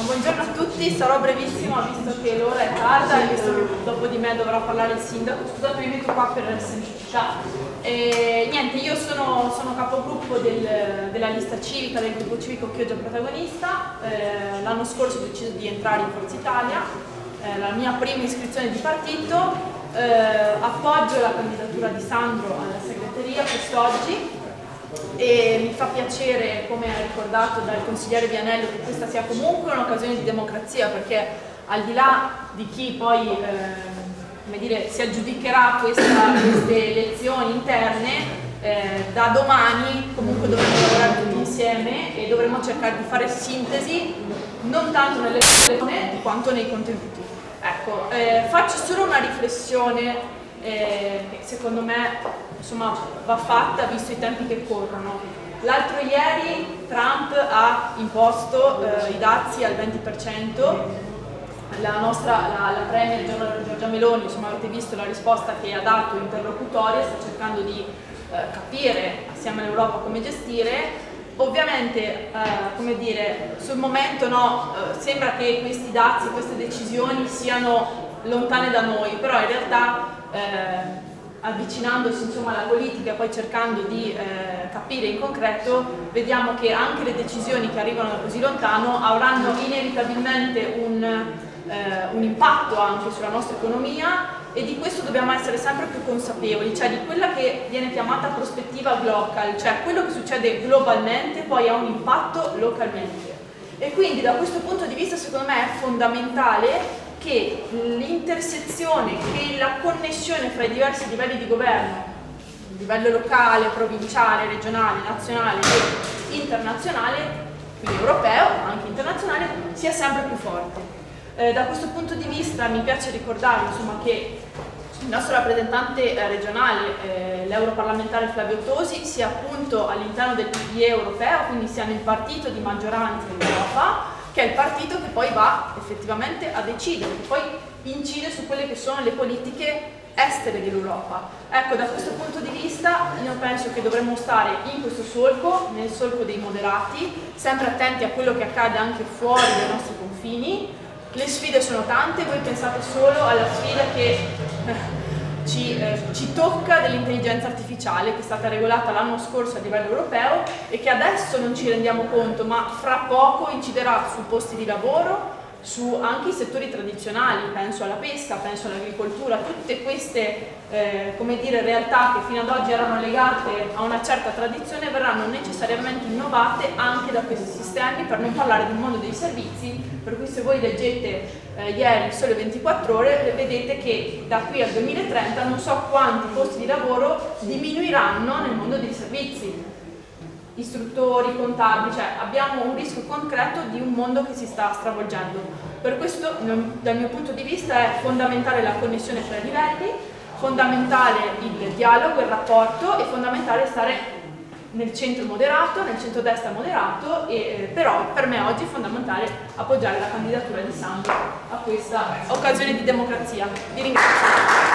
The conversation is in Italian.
buongiorno a tutti, sarò brevissima visto che l'ora è tarda e visto che dopo di me dovrà parlare il sindaco. Scusate, mi metto qua per semplicità. Niente, io sono capogruppo della lista civica, del gruppo civico Chioggia Protagonista. L'anno scorso ho deciso di entrare in Forza Italia, la mia prima iscrizione di partito. Appoggio la candidatura di Sandro alla segreteria quest'oggi. E mi fa piacere, come ha ricordato dal consigliere Vianello, che questa sia comunque un'occasione di democrazia, perché al di là di chi poi come dire, si aggiudicherà queste elezioni interne, da domani comunque dovremo lavorare tutti insieme e dovremo cercare di fare sintesi non tanto nelle persone quanto nei contenuti. Ecco, faccio solo una riflessione che secondo me insomma va fatta visto i tempi che corrono. L'altro ieri Trump ha imposto i dazi al 20%, la premier Giorgia Meloni, insomma avete visto la risposta che ha dato interlocutoria, sta cercando di capire assieme all'Europa come gestire. Ovviamente, come dire, sul momento no, sembra che questi dazi, queste decisioni siano lontane da noi, però in realtà avvicinandosi insomma alla politica e poi cercando di capire in concreto, vediamo che anche le decisioni che arrivano da così lontano avranno inevitabilmente un impatto anche sulla nostra economia, e di questo dobbiamo essere sempre più consapevoli, cioè di quella che viene chiamata prospettiva global, cioè quello che succede globalmente poi ha un impatto localmente. E quindi da questo punto di vista secondo me è fondamentale che l'intersezione, che la connessione fra i diversi livelli di governo, livello locale, provinciale, regionale, nazionale e internazionale, quindi europeo, ma anche internazionale, sia sempre più forte. Da questo punto di vista mi piace ricordare insomma, che il nostro rappresentante regionale, l'europarlamentare Flavio Tosi, sia appunto all'interno del PDE europeo, quindi sia nel partito di maggioranza in Europa, che è il partito che poi va effettivamente a decidere, che poi incide su quelle che sono le politiche estere dell'Europa. Ecco, da questo punto di vista io penso che dovremmo stare in questo solco, nel solco dei moderati, sempre attenti a quello che accade anche fuori dai nostri confini. Le sfide sono tante, voi pensate solo alla sfida che ci tocca dell'intelligenza artificiale, che è stata regolata l'anno scorso a livello europeo e che adesso non ci rendiamo conto, ma fra poco inciderà su posti di lavoro, su anche i settori tradizionali, penso alla pesca, penso all'agricoltura, tutte queste come dire, realtà che fino ad oggi erano legate a una certa tradizione verranno necessariamente innovate anche da questi sistemi, per non parlare del mondo dei servizi, per cui se voi leggete ieri il Sole 24 Ore vedete che da qui al 2030 non so quanti posti di lavoro diminuiranno nel mondo dei servizi, istruttori, contabili, cioè abbiamo un rischio concreto di un mondo che si sta stravolgendo. Per questo dal mio punto di vista è fondamentale la connessione tra i livelli, fondamentale il dialogo, il rapporto, e fondamentale stare nel centro moderato, nel centrodestra moderato, e però per me oggi è fondamentale appoggiare la candidatura di Sandro a questa occasione di democrazia. Vi ringrazio.